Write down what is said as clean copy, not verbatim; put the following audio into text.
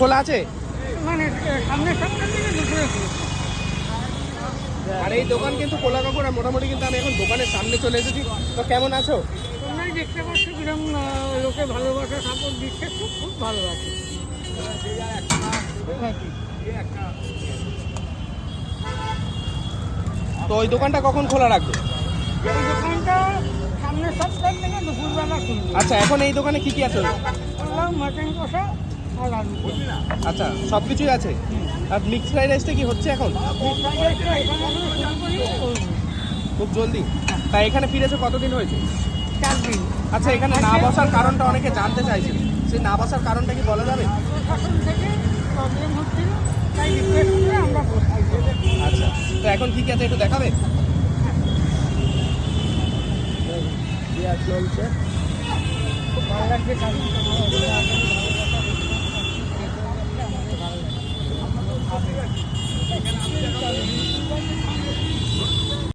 খোলা আছে? মানে সামনের সপ্তাহ থেকে দুপুরে আর এই দোকান কিন্তু কোলা কাকুর, আর মোটামুটি কিন্তু আমি এখন দোকানের সামনে চলে এসেছি। তো কেমন আছো? তোমরাই দেখতে পাচ্ছ কিরম লোকে ভালোবাসা সাপোর্ট দিচ্ছে, খুব খুব ভালোবাসে। তো ওই দোকানটা কখন খোলা রাখবে? এই দোকানটা সামনের সপ্তাহ থেকে দুপুরবেলা খুলবে। আচ্ছা, এখন এই দোকানে কি কি আছে? বললাম মাটন কষা আর আলু কষা। আচ্ছা, সব কিছুই আছে। আর মিক্স ফ্রাইড রাইসটা কি হচ্ছে এখন? খুব জলদি? তাই এখানে ফিরেছে কতদিন হয়েছে? 4 দিন। আচ্ছা, এখানে না বসার কারণটা অনেকে জানতে চাইছে, সেই না বসার কারণটা কি বলা যাবে? প্রশাসন থেকে প্রবলেম হচ্ছিল, তাই রিকোয়েস্ট করে আমরা বসাই। আচ্ছা, তো এখন কি কি আছে একটু দেখাবে? খুব ভালো লাগছে কাজ।